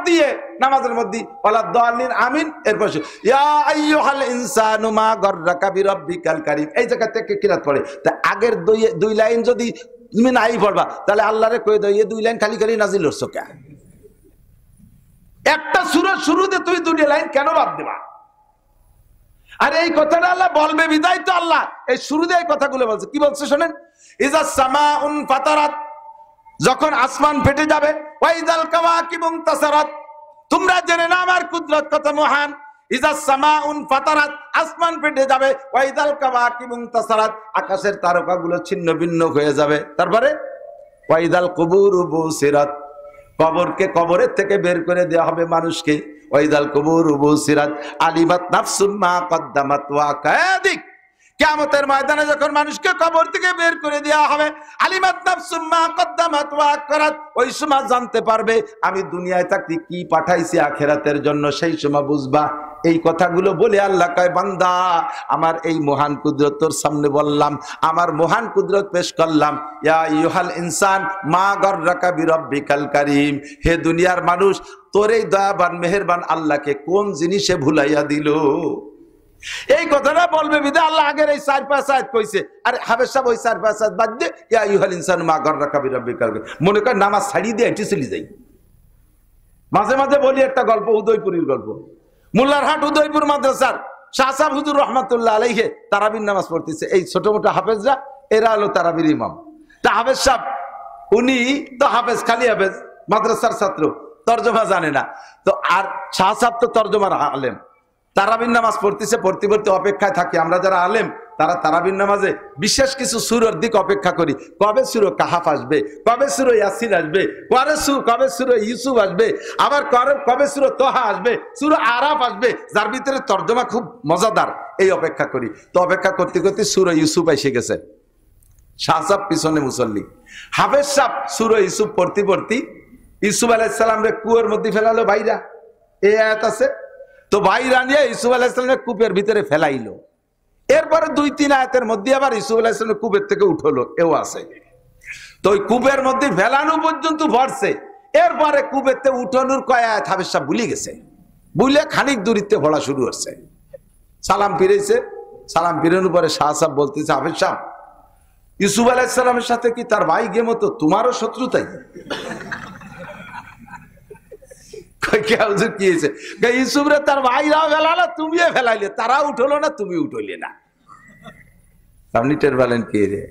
দিয়ে নামাজের মধ্যে ওয়ালা দাল্লিন আমিন, এরপর ইয়া আইয়ুহাল ইনসানু মা গাররাকা বিরাব্বিকাল কারীম, এই জায়গা থেকে কিরাত পড়ে। তা আগের দুই লাইন যদি তুমি নাই পড়বা তাহলে আল্লাহরে কই দাও এই দুই লাইন খালি খালি নাজিল হচ্ছে কেন? একটা সূরার শুরুতে তুই দুই লাইন কেন বাদ দিবা? আর এই কথাটা আল্লাহ বলবে বিদায় তো আল্লাহ এই শুরুতে এই কথাগুলো বলছে। কি বলছে শুনেন, ইজাস সামাউন ফাতারাত, যখন আসমান ফেটে যাবে, ওয়াইদাল কাওয়াকিবুন তাসারাত, তোমরা জেনে নাও আমার কুদরত কত মহান। ইজাস সামাউন ফাতারাত, আসমান ফেটে যাবে, ওয়াইদাল কাওয়াকিবুন তাসারাত, আকাশের তারকাগুলো ছিন্ন ভিন্ন হয়ে যাবে। তারপরে ওয়াইদাল কুবুরু বুসিরাত, কবরকে কবরের থেকে বের করে দেওয়া হবে মানুষকে। ওয়াইদাল কুবুরু বুসিরাত আলিমাত নাফসুম মা কদ্দামাত ওয়া কাদিক, কিয়ামতের ময়দানে যখন মানুষকে কবর থেকে বের করে দেওয়া হবে, আলিমাত নাফসুম মা কদ্দামাত ওয়া আখরাত, ওই সময় জানতে পারবে আমি দুনিয়ায় থাকতে কি পাঠাইছি আখিরাতের জন্য, সেই সময় বুঝবা। এই কথাগুলো বলে আল্লাহ কয় বান্দা আমার এই মহান কুদরত তোর সামনে বললাম, আমার মহান কুদরত পেশ করলাম। ইয়া আইয়ুহাল ইনসান মা গাররাকা বিরাব্বিকাল কারীম, হে দুনিয়ার মানুষ তোর এই দয়াবান মেহেরবান আল্লাহকে কোন জিনিসে ভুলাইয়া দিল। এই কথাটা বলবে বিধায় আল্লাহ আগের এই 4-5 আয়াত কইছে। আরে হাফেজ সাহেব ওই 4-5 আয়াত বাদ দে, ইয়া আইয়ুহাল ইনসানু মা গাররাকা বিরাব্বিকাল কারীম, মনে কর নামাজ ছাড়ি দিয়ে এটি চলে যাই। মাঝে মাঝে বলি একটা গল্প, উদয়পুরের গল্প। মোল্লারহাট উদয়পুর মাদ্রাসার শাহ সাহেব হুজুর রহমাতুল্লাহ আলাইহি তারাবির নামাজ পড়তেছে। এই ছোট মোটো হাফেজরা এরা হলো তারাবির ইমাম। তা হাফেজ সাহেব উনি তো হাফেজ, খালি হাফেজ, মাদ্রাসার ছাত্র, তর্জমা জানে না। তো আর শাহ সাহেব তো তর্জমার আলেম, তারাবির নামাজ পড়তেছে, পড়তে পড়তে অপেক্ষায় থাকি আমরা যারা আলেম, তারা তারাবির নামাজে বিশেষ কিছু সূরার দিক অপেক্ষা করি। কবে সূরা কাহাফ আসবে, কবে সূরা ইয়াসিন আসবে, কবে সূরা ইউসুফ আসবে, আবার কবে সূরা তোহা আসবে, সূরা আরাফ আসবে, যার ভিতরে তর্জমা খুব মজাদার, এই অপেক্ষা করি। তো অপেক্ষা করতে করতে সূরা ইউসুফ এসে গেছে। শাহ সাহেব পিছনে মুসল্লি, হাফেজ সাহেব সূরা ইউসুফ পড়তে পড়তে ইউসুফ আলাইহিস সালাম রে কুয়োর মধ্যে ফেলালো ভাইরা, এই আয়াত আছে। তো ভাইরা নিয়ে ইউসুফ আলাইহিস সালামের কূপের ভিতরে ফেলাইলো। এরপরে 2-3 আয়াতের মধ্যে আবার ইউসুফ আলাইহিস সালাম কূপের থেকে উঠলো, এও আছে। তো ওই কূপের মধ্যে ফেলানো পর্যন্ত ভরছে, এরপরে কূপের থেকে উঠানোর কয় আয়াত হাফেজ সাহেব ভুলে গেছে। ভুলে খানিক দূরিত্বে পড়া শুরু হচ্ছে। সালাম ফিরেছে, সালাম ফিরানোর পরে শাহ সাহেব বলতেছে, হাফেজ সাহেব ইউসুফ আলাইহিস সালামের সাথে কি তার ভাই গে মতো তোমারও শত্রুতাই? ইউসুফরে তার ভাইরাও ফেলালো, তুমিও ফেলাইলে, তারা উঠলো না, তুমি উঠলে না। আপনি টের পেলেন কি রে?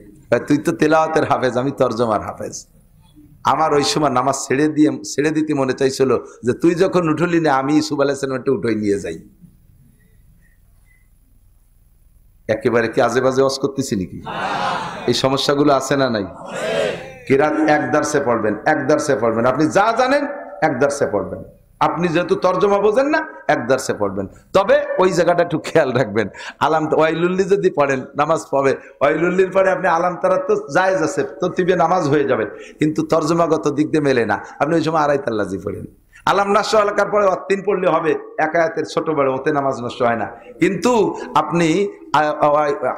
তুই তো তেলাওয়াতের হাফেজ, আমি তর্জমার হাফেজ। আমার ওই সময় নামাজ ছেড়ে দিতে মনে চাইছিল যে তুই যখন উঠলি না, আমি ইউসুফ আলাইহিস সালামকে উঠাই নিয়ে যাই। একেবারে কি আজে বাজে ওয়াজ করতেছি নাকি? এই সমস্যাগুলো আছে না নাই? কিরাত এক দার্সে পড়বেন, এক দার্সে পড়বেন। আপনি যা জানেন এক দার্সে পড়বেন। আপনি যেহেতু তর্জমা বোঝেন না, এক দার্সে পড়বেন। তবে ওই জায়গাটা একটু খেয়াল রাখবেন। আলাম ওয়াইলুল্লি যদি পড়েন নামাজ পাবে, ওয়াইলুল্লির পরে আপনি আলাম তারা তো জায়েজ আছে, তরতিবে নামাজ হয়ে যাবে, কিন্তু তর্জমাগত দিক দিয়ে মেলে না। আপনি ওই সময় আড়াই তাল্লাজি পড়েন। আলাম নাশা এলাকার পরে 3 পড়লে হবে, এক আয়াতের ছোট বড়, ওতে নামাজ নষ্ট হয় না। কিন্তু আপনি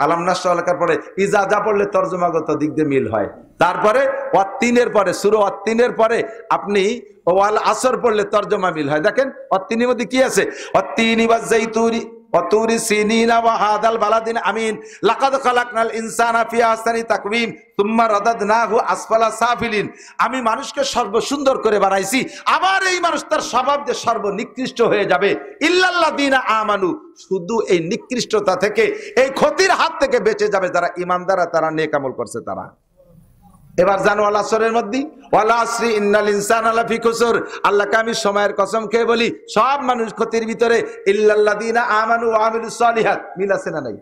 আলাম নাশা এলাকার পরে ইজা যা পড়লে তর্জমাগত দিক দিয়ে মিল হয়। তারপরে ওয়াত্তিনের পরে সূরা ওয়াত্তিনের পরে আপনি ওয়াল আসর পড়লে তর্জমা মিল হয়। দেখেন ওয়াত্তিনের মধ্যে কি আছে, ওয়াত্তিনি ওয়াজাইতুনি ওয়াতুরি সিনিনা ওয়া হাদাল বালাদিন আমিন লাকাদ খালাকনাল ইনসানা ফি আহসানি তাকওয়িম সুম্মা রাদাদনাহু আসফালা সাফিলিন। আমি মানুষকে সর্বসুন্দর করে বানাইছি, আবার এই মানুষ তার স্বভাব যে সর্বনিকৃষ্ট হয়ে যাবে। ইল্লাল্লাযিনা আমানু, শুধু এই নিকৃষ্টতা থেকে, এই ক্ষতির হাত থেকে বেঁচে যাবে যারা ঈমানদার, তারা নেক আমল করছে তারা। এবার জানো ওয়াল আসরের মধ্যে ওয়াল আসরি ইন্নাল ইনসানা লাফি খুসর, আল্লাহকে আমি সময়ের কসম খেয়ে বলি সব মানুষ ক্ষতির ভিতরে। ইল্লাল্লাযিনা আমানু ওয়া আমিলুস সালিহাত, মিল আছে না নাই?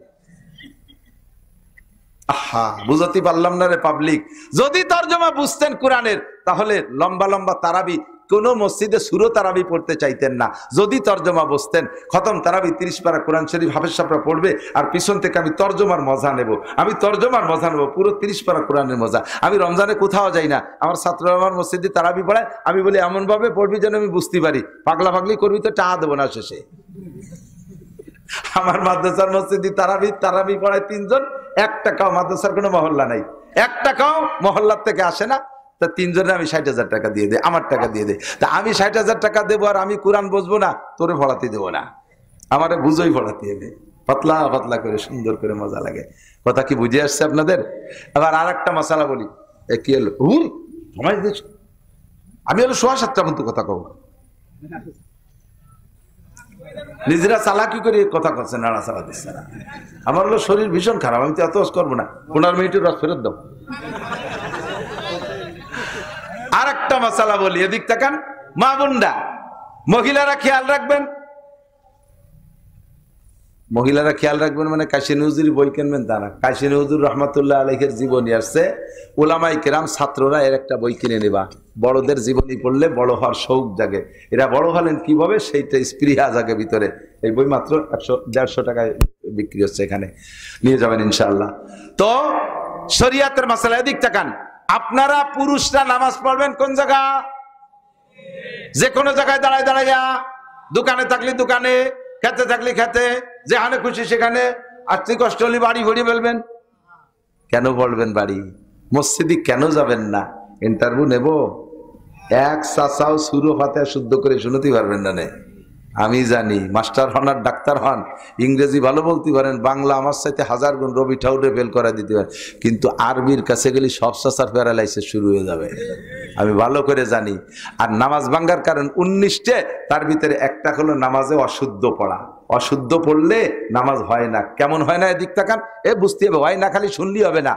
আহা, বুঝাতে পারলাম না রে পাবলিক। যদি তর্জমা বুঝতেন কোরআনের, তাহলে লম্বা লম্বা তারাবি কোন মসজিদে সূরা তারাবি পড়তে চাইতেন না। যদি তর্জমা বুঝতেন, খতম তারাবি 30 পারা কোরআন শরীফ হাফেজ সাহেবরা পড়বে, আর পিছন থেকে আমি তর্জমার মজা নেব, আমি তর্জমার মজা নেব, পুরো 30 পারা কোরআনের মজা। আমি রমজানে কোথাও যাই না, আমার ছাত্র আমার মসজিদে তারাবি পড়ায়, আমি বলি এমন ভাবে পড়বি যেন আমি বুঝতে পারি, পাগলা পাগলি করবি তো টাকা দেবো না শেষে। আমার মাদ্রাসার মসজিদে তারাবি পড়ায় 3 জন, 1 টাকাও মাদ্রাসার কোনো মহল্লা নাই, 1 টাকাও মহল্লার থেকে আসে না। তা তিনজনে আমি 60,000 টাকা দিয়ে দেয়, আমার টাকা দিয়ে দেয়। তা আমি 60,000 টাকা দেবো আর আমি কোরআন বসবো না, তোরে পড়াতে দেবো না, আমারে বুঝোই পড়াতে হবে, পাতলা পাতলা করে সুন্দর করে, মজা লাগে। কথা কি বুঝে আসছে আপনাদের? আবার আর একটা মশালা বলি, কি হলো আমি হলো 7:15 পর্যন্ত কথা কব, নিজেরা চালাকি করে কথা করছে, নাড়া চালা দিচ্ছে না। আমার হলো শরীর ভীষণ খারাপ, আমি তো এত করবো না, 15 মিনিটের রস ফেরত দাও। আর একটা মশালা বলি, এদিক তাকান মা বোনরা, মহিলারা খেয়াল রাখবেন, মহিলারা খেয়াল রাখবেন মানে কাশিনী হুজুর বই কিনবেন তা না। কাশিনী হুজুর রহমাতুল্লাহ আলাইহির জীবনী আসছে, উলামায়ে কেরাম ছাত্ররা এর একটা বই কিনে নেবা। বড়দের জীবনী পড়লে বড় হওয়ার শৌক জাগে, এরা বড় হলেন কিভাবে সেইটা স্পৃহা জাগে ভিতরে। এই বই মাত্র 100-150 টাকায় বিক্রি হচ্ছে, এখানে নিয়ে যাবেন ইনশাআল্লাহ। তো শরীয়তের মাসালা এদিক তাকান, আপনারা পুরুষরা নামাজ পড়বেন কোন জায়গা? যে কোনো জায়গায় দাঁড়ায় দাঁড়াইয়া, দোকানে থাকলে দোকানে, খেতে থাকলে খেতে, যেখানে খুশি সেখানে। আর্থিক কষ্ট হলে বাড়ি ভরিয়ে ফেলবেন। কেন বলবেন বাড়ি? মসজিদে কেন যাবেন না? ইন্টারভিউ নেব, এক চাচাও সুরো ফাতিহা শুদ্ধ করে শুনতেই পারবেন না। আমি জানি মাস্টার হন আর ডাক্তার হন, ইংরেজি ভালো বলতে পারেন, বাংলা আমার সাথে 1000 গুণ রবি ঠাউরে ফেল করা দিতে পারেন, কিন্তু আরবির কাছে গেলে সব চাচার প্যারালাইসিস শুরু হয়ে যাবে, আমি ভালো করে জানি। আর নামাজ ভাঙ্গার কারণ 19টে, তার ভিতরে একটা হলো নামাজে অশুদ্ধ পড়া। অশুদ্ধ পড়লে নামাজ হয় না। কেমন হয় না? এদিক তাকান, বুঝতে হবে। হয় না খালি শুনলেই হবে না।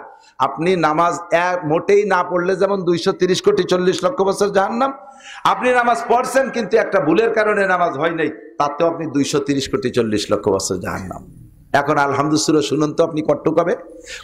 আপনি নামাজ মোটেই না পড়লে যেমন 230 কোটি 40 লক্ষ বছর জাহান্নাম, আপনি নামাজ পড়ছেন কিন্তু একটা ভুলের কারণে নামাজ হয় নাই, তাতেও আপনি 230 কোটি 40 লক্ষ বছর জাহান্নাম। এখন আলহামদুলিল্লাহ শুনুন তো আপনি কট্টু কবে,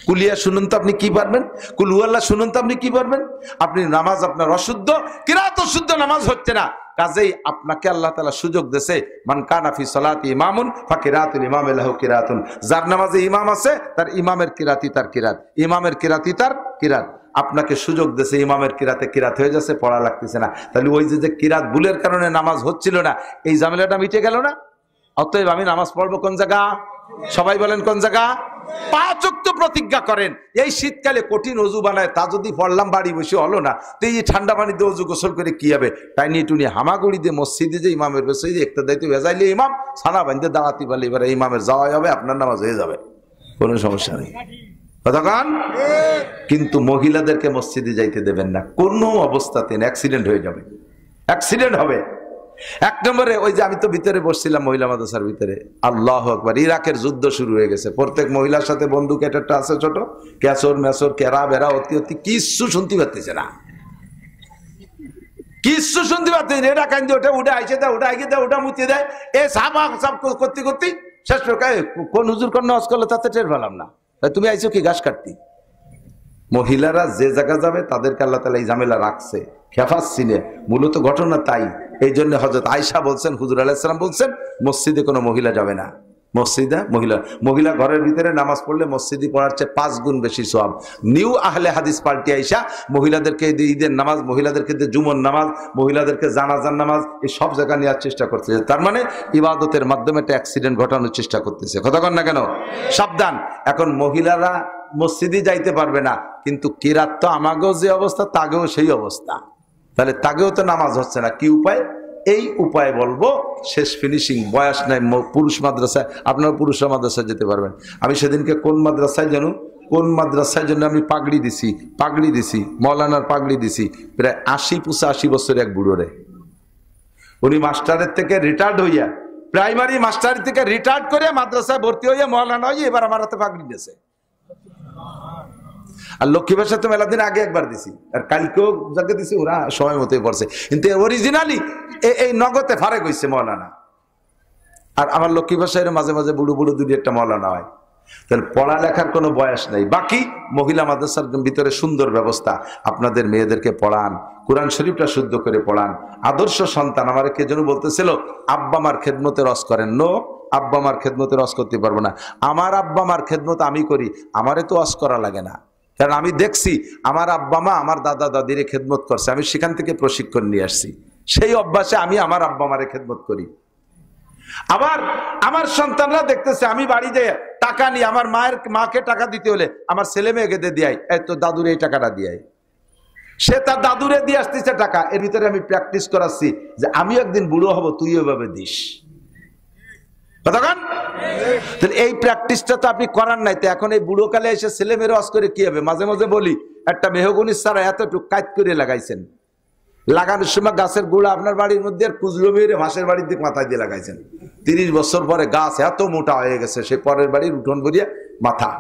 কুলিয়া শুনুন তো আপনি কি পারবেন, কুলহুয়াল্লাহ শুনুন তো আপনি কি পারবেন। আপনি নামাজ আপনার অশুদ্ধ, কিরাত শুদ্ধ, নামাজ হচ্ছে না। কাজেই আপনাকে আল্লাহ তাআলা সুযোগ দেছে, মান কানা ফি সালাতি ইমামুন ফাকিরাতুল ইমাম লাহু কিরাতুন, যার নামাজে ইমাম আছে তার ইমামের কিরাতি তার কিরাত, ইমামের কিরাতি তার কিরাত। আপনাকে সুযোগ দেছে, ইমামের কিরাতে কিরাত হয়ে যাচ্ছে, পড়া লাগতেছে না। তাহলে ওই যে কিরাত ভুলের কারণে নামাজ হচ্ছিল না, এই ঝামেলাটা মিটে গেল না। অতএব আমি নামাজ পড়বো কোন জায়গা? সবাই বলেন কোন জায়গা? 5 ওয়াক্ত প্রতিজ্ঞা করেন। এই শীতকালে কঠিন অজু বানায়, তা যদি পড়লাম বাড়ি বসে হলো না, তো এই ঠান্ডা পানিতে অজু গোসল করে কি হবে? টাইনি টুনি হামাগুড়ি দিয়ে মসজিদে যে ইমামের বসে একটা দায়িত্ব ভেজাইলে ইমাম সানা বান্ধে দাঁড়াতে পারলে এবারে ইমামের যাওয়া হবে, আপনার নামাজ হয়ে যাবে, কোনো সমস্যা নেই। কতক্ষণ? কিন্তু মহিলাদেরকে মসজিদে যাইতে দেবেন না কোনো অবস্থাতে, অ্যাক্সিডেন্ট হয়ে যাবে, অ্যাক্সিডেন্ট হবে। 1 নম্বরে ওই যে আমি তো ভিতরে বসছিলাম মহিলা মাদ্রাসার ভিতরে, আল্লাহু আকবার, ইরাকের যুদ্ধ শুরু হয়ে গেছে। প্রত্যেক মহিলার সাথে বন্দুক একটা আছে ছোট, ক্যাসর মেসর কেরা বেড়া অতি অতি কিচ্ছু শুনতে পারতেছে না, কিচ্ছু শুনতে পারতেছে না। এটা কান্দি ওটা উঠে আইসে দেয়, ওটা আগে দেয়, ওটা মুতিয়ে দেয়, এ সাপ সাপ করতে করতে শেষ কোন হুজুর কোন নামাজ করলে তাতে টের পেলাম না। তুমি আইছো কি ঘাস কাটতি? মহিলারা যে জায়গা যাবে তাদেরকে আল্লাহ তাআলা এই ঝামেলা রাখছে, খেফাস চিনে, মূলত ঘটনা তাই। এই জন্য হযরত আয়েশা বলছেন, হুজুর আলাইহিস সালাম বলছেন, মসজিদে কোনো মহিলা যাবে না। মসজিদে মহিলা ঘরের ভিতরে নামাজ পড়লে মসজিদে পড়ার চেয়ে 5 গুণ বেশি সওয়াব। নিউ আহলে হাদিস পার্টি আয়েশা মহিলাদেরকে ঈদের নামাজ, মহিলাদেরকে জুমার নামাজ, মহিলাদেরকে জানাজার নামাজ, এই সব জায়গা নেওয়ার চেষ্টা করতেছে। তার মানে ইবাদতের মাধ্যমে একটা অ্যাক্সিডেন্ট ঘটানোর চেষ্টা করতেছে। কথা কন না কেন? সাবধান। এখন মহিলারা মসজিদে যাইতে পারবে না, কিন্তু কিরাত তো আমাগেও যে অবস্থা তাগেও সেই অবস্থা, তাহলে তাগেও তো নামাজ হচ্ছে না। কি উপায়? এই উপায় বলবো, শেষ ফিনিশিং, বয়স নাই। পুরুষ মাদ্রাসায়, আপনারা পুরুষরা মাদ্রাসায় যেতে পারবেন। আমি সেদিনকে কোন মাদ্রাসায় জানো, কোন মাদ্রাসায় জন্য আমি পাগড়ি দিছি, মৌলানার পাগড়ি দিছি, প্রায় 80-85 বছর এক বুড়োরে। উনি মাস্টারের থেকে রিটায়ার্ড হইয়া, প্রাইমারি মাস্টার থেকে রিটায়ার্ড করে মাদ্রাসায় ভর্তি হইয়া মৌলানা হইয়া এবার আমার হাতে পাগড়ি দিয়েছে। আর লক্ষ্মী ভাষা তো মেলা দিন আগে একবার দিছি, আর কালকেও যাকে দিছি ওরা সময় মতোই পড়ছে, কিন্তু অরিজিনালি এই নগদে ফারেক হয়েছে মৌলানা। আর আমার লক্ষ্মী ভাষায় মাঝে মাঝে বুড়ো বুড়ো 2-1টা মৌলানা হয়। তাহলে পড়ালেখার কোনো বয়স নেই। বাকি মহিলা মাদ্রাসার ভিতরে সুন্দর ব্যবস্থা, আপনাদের মেয়েদেরকে পড়ান, কোরআন শরীফটা শুদ্ধ করে পড়ান। আদর্শ সন্তান। আমার কে যেন বলতেছিল, আব্বা মার খেদমতে রস করেন। নো, আব্বা মার খেদমতে রস করতে পারবো না। আমার আব্বা মার খেদমত আমি করি, আমারে তো রস করা লাগে না, কারণ আমি দেখছি আমার আব্বা মা আমার দাদা দাদির খেদমত করছে, আমি সেখান থেকে প্রশিক্ষণ নিয়ে আসছি। সেই অভ্যাসে আমি আমার আব্বা মারে খেদমত করি। আবার আমার সন্তানরা দেখতেছে আমি বাড়ি দিয়ে টাকা নিয়ে, আমার মাকে টাকা দিতে হলে আমার ছেলে মেয়েকে দিয়ে দিয়াই, এই তো দাদুর এই টাকাটা দিয়াই। সে তার দাদুরে দিয়ে আসতেছে টাকা, এর ভিতরে আমি প্র্যাকটিস করাচ্ছি যে আমি একদিন বুড়ো হব, তুই ওইভাবে দিস। তাহলে এই প্র্যাকটিসটা তো আপনি করার নাই, তো এখন এই বুড়ো কালে এসে ছেলে মেয়ের ওয়াজ করে কি হবে? মাঝে মাঝে বলি একটা মেহগনির সারা এতটুকু কাজ করে লাগাইছেন, লাগানোর সময় গাছের গোড়া আপনার বাড়ির মধ্যে আর কুজলো মেরে মাসের বাড়ির দিকে মাথায় দিয়ে লাগাইছেন, 30 বছর পরে গাছ এত মোটা হয়ে গেছে সে পরের বাড়ির উঠোন ভরিয়া মাথা।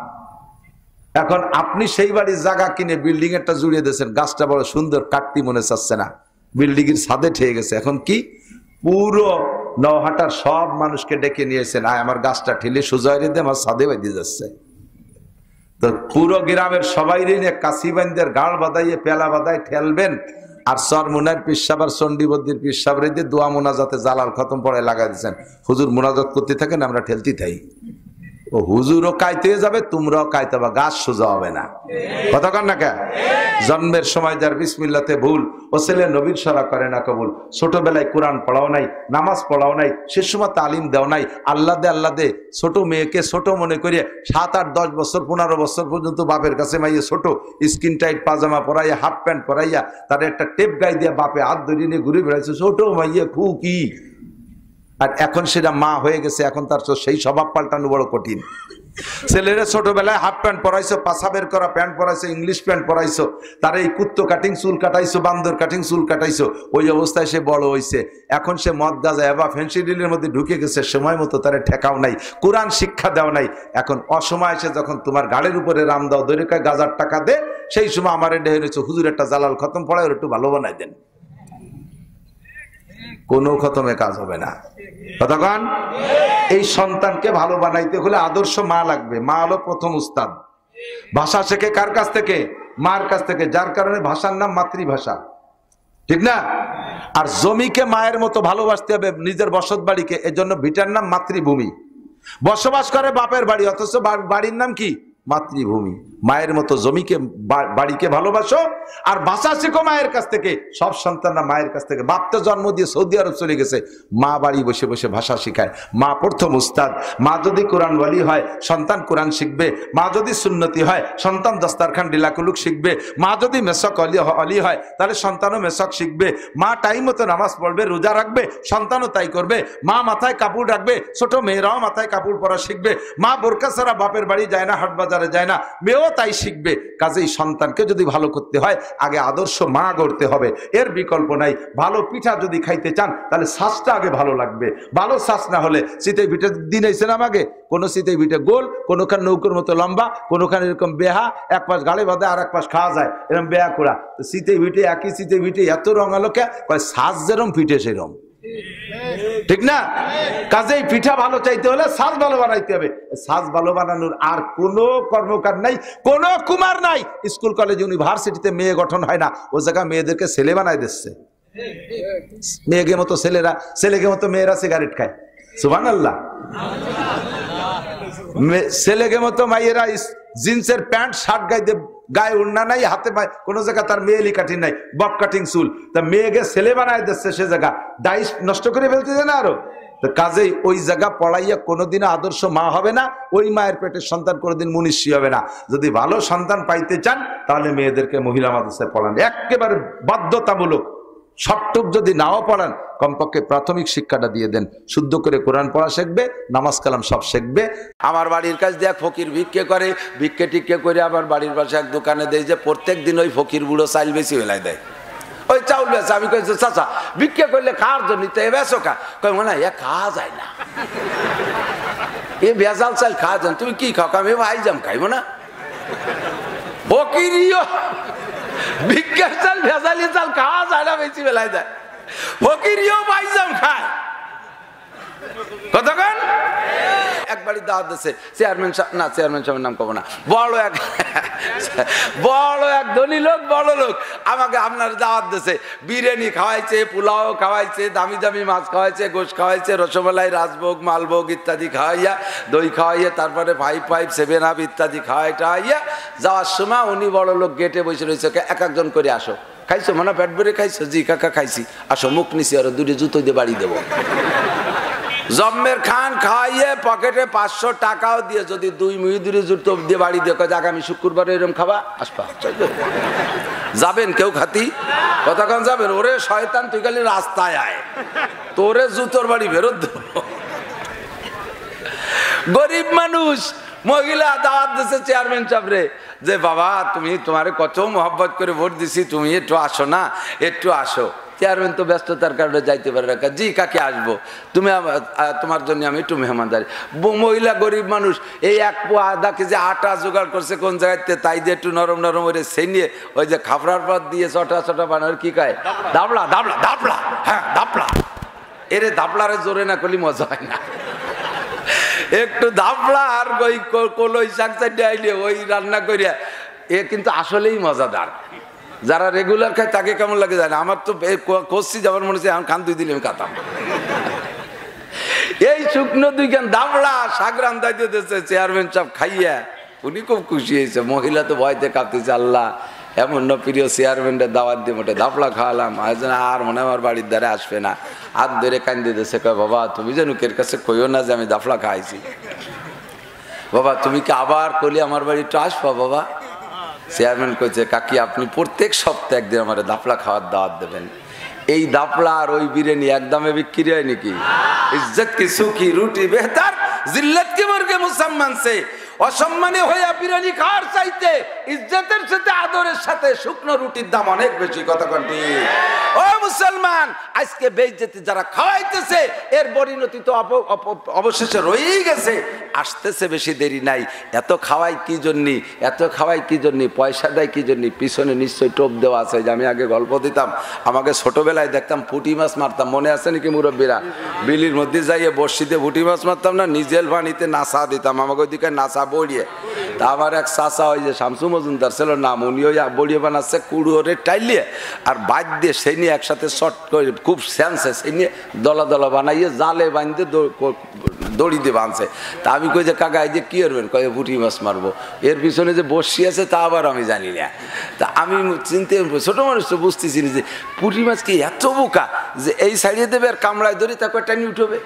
এখন আপনি সেই বাড়ির জায়গা কিনে বিল্ডিং একটা জুড়িয়ে দিয়েছেন, গাছটা বড় সুন্দর, কাটতি মনে চাচ্ছে না, বিল্ডিং এর ছাদে ঠেয়ে গেছে। এখন কি পুরো নওহাটার সব মানুষকে ডেকে নিয়েছেন, আয় আমার গাছটা ঠেলে সোজা দিয়ে আমার ছাদে বাইতে যাচ্ছে। তো পুরো গ্রামের সবাই নিয়ে কাশি বান্দের গাড় বাঁধাইয়ে পেলা বাঁধাই ঠেলবেন, আর সরমুনার পিসাব আর চন্ডীবদ্দির পিসাব রেখে দোয়া মোনাজাতে জালাল খতম পড়ে লাগা দিচ্ছেন। হুজুর মোনাজাত করতে থাকেন, আমরা ঠেলতে থাই। ও হুজুরও কাইতে যাবে, তোমরাও কাইতে হবে, গাছ সোজা হবে না। কথা কন না কে? জন্মের সময় যার বিসমিল্লাতে ভুল, ও ছেলে নবীর সরা করে না কবুল। ছোটবেলায় কোরআন পড়াও নাই, নামাজ পড়াও নাই, সে সময় তালিম দেও নাই, আল্লাহ দে আল্লাহ দে ছোট মেয়েকে ছোট মনে করিয়ে 7, 8, 10 বছর 15 বছর পর্যন্ত বাপের কাছে মাইয়ে ছোট স্কিন টাইট পাজামা পরাইয়া, হাফ প্যান্ট পরাইয়া, তার একটা টেপ গাই দিয়া বাপে হাত ধরিয়ে নিয়ে ঘুরে বেড়াইছে, ছোট মাইয়ে খুকি। আর এখন সেটা মা হয়ে গেছে, এখন তার সেই স্বভাব পাল্টানো বড় কঠিন। ছেলেরা ছোটবেলায় হাফ প্যান্ট পরাইছো, পাছা বের করা প্যান্ট পরাইছো, ইংলিশ প্যান্ট পরাইছো, তার এই কুত্তো কাটিং চুল কাটাইছো, বান্দর কাটিং চুল কাটাইছো, ওই অবস্থায় সে বড় হয়েছে। এখন সে মদ গাঁজা এবার ফেন্সিডিলের মধ্যে ঢুকে গেছে, সময় মতো তারা ঠেকাও নাই, কোরআন শিক্ষা দেওয়া নাই। এখন অসময় এসে যখন তোমার গাড়ির উপরে রাম দাও, দৈরিক গাজার টাকা দে, সেই সময় আমার ডেহে রয়েছে, হুজুর একটা জালাল খতম পড়ায়, ওর একটু ভালো বানাই দেন। কোনো খতমে কাজ হবে না। কতক্ষণ? এই সন্তানকে ভালো বানাইতে হলে আদর্শ মা লাগবে। মা হলো প্রথম উস্তাদ। ভাষা শেখে কার কাছ থেকে? মার কাছ থেকে, যার কারণে ভাষার নাম মাতৃভাষা, ঠিক না? আর জমিকে মায়ের মতো ভালোবাসতে হবে, নিজের বসত বাড়িকে, এজন্য ভিটার নাম মাতৃভূমি। বসবাস করে বাপের বাড়ি, অথচ বাড়ির নাম কি? মাতৃভূমি। মায়ের মতো জমিকে বাড়িকে ভালোবাসো, আর ভাষা শেখো মায়ের কাছ থেকে। সব সন্তানরা মায়ের কাছ থেকে। বাপ তো জন্ম দিয়ে সৌদি আরব চলে গেছে, মা বাড়ি বসে বসে ভাষা শিখায়। মা প্রথম উস্তাদ। মা যদি কোরআন ওয়ালি হয়, সন্তান কোরআন শিখবে। মা যদি সুন্নতি হয়, সন্তান দস্তারখান ডিলাকুলুক শিখবে। মা যদি মেসক অলি হয়, তাহলে সন্তানও মেসক শিখবে। মা টাইম মতো নামাজ পড়বে, রোজা রাখবে, সন্তানও তাই করবে। মা মাথায় কাপড় রাখবে, ছোট মেয়েরাও মাথায় কাপড় পরা শিখবে। মা বোরকা ছাড়া বাপের বাড়ি যায় না, হাট বাজারে যায় না, মেয়েও তাই শিখবে। কাজেই সন্তানকে যদি ভালো করতে হয়, আগে আদর্শ মা গড়তে হবে, এর বিকল্প নাই। ভালো পিঠা যদি খাইতে চান, তাহলে শ্বাসটা আগে ভালো লাগবে। ভালো শ্বাস না হলে, শীতের পিঠে দিন আইছে না আগে, কোন শীতের পিঠে গোল, কোনখান নৌকোর মতো লম্বা, কোনখান এরকম বেহা, এক পাশ গাড়ি বাঁধে আর এক পাশ খাওয়া যায়, এরকম বেহা করা। শীতের পিঠে একই শীতের পিঠে এত রঙালো কে কয়, শ্বাস যেরম পিঠে সেরম, ঠিক না? কাজেই পিঠা ভালো চাইতে হলে সাজ ভালো বানাইতে হবে। সাজ ভালো বানানোর আর কোনো কর্মকার নাই, কোনো কুমার নাই। স্কুল কলেজ ইউনিভার্সিটিতে মেয়ে গঠন হয় না, ও জায়গায় মেয়েদেরকে ছেলে বানাই দিচ্ছে। মেয়েকে মতো ছেলেরা, ছেলেকে মতো মেয়েরা সিগারেট খায়। সুবহানাল্লাহ। ছেলেকে মতো মাইয়েরা জিন্সের প্যান্ট শার্ট গায়ে উন্না নাই, হাতে কোনো জায়গা তার মেয়েলি কাটিং নাই, বব কাটিং চুল। তা মেয়েকে ছেলে বানায় দিচ্ছে, সে জায়গা ডাইস নষ্ট করে ফেলতেছে না আরো। কাজেই ওই জায়গা পড়াইয়া কোনোদিন আদর্শ মা হবে না, ওই মায়ের পেটের সন্তান কোনোদিন মুনিষী হবে না। যদি ভালো সন্তান পাইতে চান, তাহলে মেয়েদেরকে মহিলা মাদ্রাসায় পড়ান, একেবারে বাধ্যতামূলক। সবটুক যদি নাও পড়ান, কমপক্ষে প্রাথমিক শিক্ষাটা দিয়ে দেন। শুদ্ধ করে কোরআন পড়া শিখবে, নামাজ কালাম সব শিখবে। আমার বাড়ির কাছে দেখ ফকির ভিক্ষে করে, ভিক্ষে টিক্ষে করে আমার বাড়ির পাশে এক দোকানে দেয়, যে প্রত্যেক দিন ওই ফকির বুড়ো চাইল বেশি বেলায় দেয়, ওই চাউল বেছে। আমি কইছি, চাচা ভিক্ষে করলে খাওয়ার জন্য তো এ বেছো খা? কই মনে হয় খাওয়া যায় না, এ ভেজাল চাল খাওয়া যান। তুমি কি খাও? আমি ভাই জাম খাইবো না। ফকিরিও ভিক্ষার চাল, ভেজালি চাল খাওয়া যায় না, বেশি বেলায় দেয়। ফকিরিও ভাইজাম খায়। কতক্ষণ? একবারই দাওয়াত দিচ্ছে চেয়ারম্যান সাহেব, না চেয়ারম্যান সাহেবের নাম কব না, বড় এক ধনী লোক, বড় লোক আমাকে আপনার দাওয়াত দিচ্ছে। বিরিয়ানি খাওয়াইছে, পোলাও খাওয়াইছে, দামি দামি মাছ খাওয়াইছে, গোশ খাওয়াইছে, রসমালাই, রাজভোগ, মালভোগ ইত্যাদি খাওয়াইয়া, দই খাওয়াইয়া, তারপরে 5 7 আপ ইত্যাদি খাওয়াইয়া যাওয়ার সময় উনি বড় লোক গেটে বসে রয়েছে, এক একজন করে আসো। খাইছো মানে পেট ভরে খাইছো? জি কাকা খাইছি। আসো মুখ নিছি, আর দুটো জুতো দিয়ে বাড়ি দেবো। জম্মের খান খাইয়ে পকেটে 500 টাকাও দিয়ে যদি 2 মুহি জুতো দিয়ে বাড়ি দিয়ে আগামী শুক্রবার এরকম খাবা, আসবা। যাবেন কেউ খাতি কতক্ষণ যাবেন? ওরে শয়তান তুই খালি রাস্তায় আয়, তোরে জুতোর বাড়ি ফেরত দেব। গরিব মানুষ মহিলা দাওয়াত দিচ্ছে চেয়ারম্যান সাহেবরে যে বাবা তুমি তোমারে কত মহব্বত করে ভোট দিছি, তুমি একটু আসো না, একটু আসো। চেয়ারম্যান তো ব্যস্ততার কারণে যাইতে পারে না। জি কাকে আসবো, তুমি তোমার জন্য আমি একটু মেহমানদারি। মহিলা গরিব মানুষ এই 1 পোয়া আধা কেজি আটা জোগাড় করছে কোন জায়গাতে, তাই দিয়ে একটু নরম নরম করে সেই নিয়ে ওই যে খাফরার পর দিয়ে চটা চটা বানানোর কি কয় দাবলা দাবলা দাবলা, হ্যাঁ দাবলা। এরে দাবলারে জোরে না করলে মজা হয় না। একটু দাবলা আর ওই কলই শাক চাইলে ওই রান্না করিয়া এ কিন্তু আসলেই মজাদার। যারা রেগুলার খায় তাকে কেমন লাগে জানে, আমার তো করছি যাবার মনে হচ্ছে এখন খান 2 দিলে আমি খাতাম। এই শুকনো 2 খান দাবলা শাক রান্ধাইতে দিচ্ছে চেয়ারম্যান সাহেব খাইয়া, উনি খুব খুশি হয়েছে। মহিলা তো ভয়তে কাঁপতেছে, আল্লাহ এমন না প্রিয় চেয়ারম্যানের দাওয়াত দিয়ে মোটে দাবলা খাওয়ালাম, আর মনে আমার বাড়ির দ্বারা আসবে না। হাত ধরে কান্দে দিয়েছে, কয় বাবা তুমি যেন কের কাছে কইও না যে আমি দাফলা খাইছি, বাবা তুমি কি আবার কলি আমার বাড়ি একটু আসবা বাবা। চেয়ারম্যান কইছে কাকি আপনি প্রত্যেক সপ্তাহে একদিন আমার দাফলা খাওয়ার দাওয়াত দেবেন। এই দাফলা আর ওই বিরিয়ানি একদমে বিক্রি হয় নাকি? ইজ্জত কি সুখী রুটি বেহতার, জিল্লত কি মুরগে মুসলমান সে। অসম্মানে হইয়া বিরিয়ানি খাওয়ার চাইতে ইজ্জতের সাথে আদরের সাথে শুকনো রুটির দাম অনেক বেশি। কথা কোনটি? ও মুসলমান, আজকে বেইজ্জতি যারা খাওয়াইতেছে এর পরিণতি তো অবশেষে রয়েই গেছে, আসতেছে, বেশি দেরি নাই। এত খাওয়াই কি জন্য, এত খাওয়াই কি জন্য, পয়সা দেয় কি জন্য, পিছনে নিশ্চয়ই টোপ দেওয়া আছে। যে আমি আগে গল্প দিতাম, আমাকে ছোটবেলায় দেখতাম পুঁটি মাছ মারতাম, মনে আছে নাকি মুরব্বীরা? বিলির মধ্যে যাইয়ে বর্ষিতে পুঁটি মাছ মারতাম না, নিজের পানিতে নাসা দিতাম, আমাকে ওইদিকে নাসা বড়িয়ে। তা আমার এক চাচা ওই যে শামসু মজুমদার ছিল নাম, উনি ওই বড়িয়ে বানাচ্ছে কুড়োরে টাইলিয়ে আর বাদ দিয়ে সেই নিয়ে একসাথে শর্ট করে খুব স্যান্সে সেই নিয়ে দলা দলা বানাইয়ে জালে বাঁধতে দড়ি দিয়ে বাঁধছে। তা আমি কই যে কাকা এই যে কী করবেন? কয়ে পুঁটি মাছ মারবো। এর পিছনে যে বসি আছে তা আবার আমি জানি না। তা আমি চিনতে ছোটো মানুষ তো বুঝতেছি যে পুঁটি মাছ কি এত বোকা যে এই সাইডে দেবে আর কামড়ায় ধরে তাকে টানি উঠবে,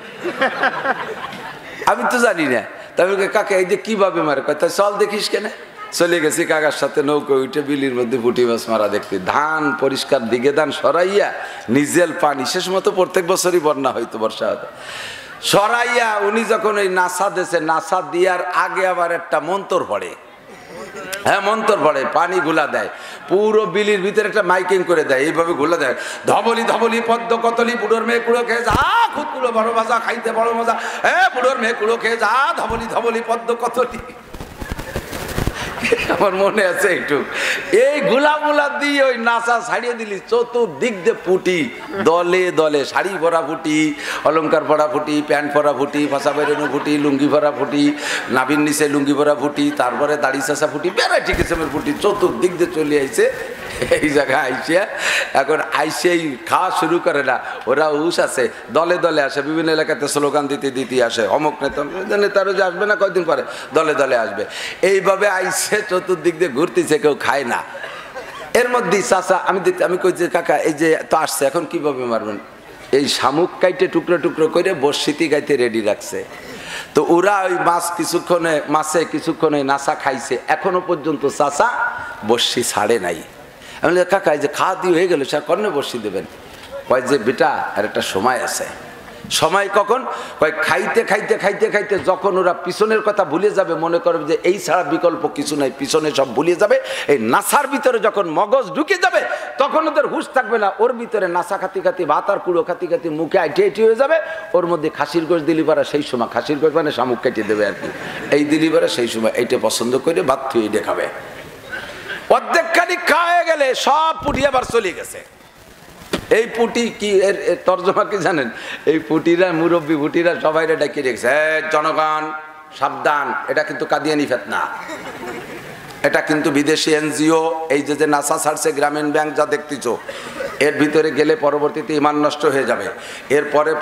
আমি তো জানি না। তবে কাকা এই যে কীভাবে মারে? কয় তা চল দেখিস কেন। চলে গেছি কাকার সাথে নৌকো উঠে বিলির মধ্যে পুঁটি মাছ মারা দেখতে। ধান পরিষ্কার দিকে ধান সরাইয়া নিজের পানি, শেষ মতো প্রত্যেক বছরই বন্যা হইতো, বর্ষা হতো, সরাইয়া উনি যখন ওই নাসা দিয়েছে, নাসা দেওয়ার আগে আবার একটা মন্তর পড়ে। হ্যাঁ মন্তর পড়ে, পানি গুলা দেয় পুরো বিলির ভিতরে, একটা মাইকিং করে দেয়, এইভাবে গুলা দেয়, ধবলি ধবলি পদ্ম কতলি বুড়োর মেয়ে কুড়ো খেয়ে যা, খুদ কুড়ো বড় মজা, খাইতে বড় মজা, বুড়োর মেয়ে কুড়ো খেয়ে যা, ধবলি ধবলি পদ্ম কতলি। আমার মনে আছে একটু এই গুলা দিয়ে ওই নাসা ছাড়িয়ে দিলি, চতুর্দিক দিয়ে ফুটি দলে দলে, শাড়ি ভরা ফুটি, অলঙ্কার ভরা ফুটি, প্যান্ট ভরা ফুটি, ফাঁসা বেরোনো ফুটি, লুঙ্গি ভরা ফুটি, নাভির নিচে লুঙ্গি ভরা ফুটি, তারপরে দাড়ি চাষা ফুটি, ভ্যারাইটি কিসেমের ফুটি চতুর্দিক দিয়ে চলে আইছে। এই জায়গায় আইসিয়া এখন আইসেই খাওয়া শুরু করে না, ওরা হুশ আছে, দলে দলে আসে, বিভিন্ন এলাকাতে স্লোগান দিতে দিতে আসে, অমুক নেতারও যে আসবে না কয়েকদিন পরে দলে দলে আসবে। এইভাবে আইসে চতুর্দিক দিয়ে ঘুরতেছে, কেউ খায় না। এর মধ্যেই চাচা আমি কইছি কাকা এই যে তো আসছে, এখন কিভাবে মারবেন? এই শামুক কাইটে টুকরো টুকরো করে বর্ষিতি গাইতে রেডি রাখছে। তো ওরা ওই মাছে কিছুক্ষণে নাসা খাইছে, এখনো পর্যন্ত চাচা বর্ষি ছাড়ে নাই। আমি বলি কাকা এই যে খাওয়া দিয়ে হয়ে গেল, সে কর্ণে বসি দেবেন? কয় যে বেটা আর একটা সময় আছে। সময় কখন? কয় খাইতে খাইতে খাইতে খাইতে যখন ওরা পিছনের কথা ভুলে যাবে, মনে করবে যে এই ছাড়া বিকল্প কিছু নাই, পিছনে সব ভুলে যাবে, এই নাসার ভিতরে যখন মগজ ঢুকে যাবে তখন ওদের হুঁশ থাকবে না, ওর ভিতরে নাসা খাতি খাতি ভাত আর কুড়ো খাতি খাতি মুখে আইটি আইটি হয়ে যাবে, ওর মধ্যে খাসির গোশ দিলি পারা সেই সময়, খাসির গোশ মানে শামুক কেটে দেবে আর কি, এই দিলি পারা সেই সময় এইটা পছন্দ করে ভাত থুয়ে দেখাবে। অর্ধেক খানি খাওয়া গেলে সব পুটি আবার চলে গেছে। এই পুটি কি এর তর্জমা কি জানেন? এই পুটিরা মুরব্বী পুটিরা সবাই ডাকিয়ে রেখেছে, জনগণ সাবধান, এটা কিন্তু কাদিয়ানি ফিতনা, এটা কিন্তু বিদেশি এনজিও, এই যে নাসা ছাড়ছে গ্রামীণ ব্যাংক যা দেখতেছো, এর ভিতরে গেলে পরবর্তীতে ইমান নষ্ট হয়ে যাবে। এরপরে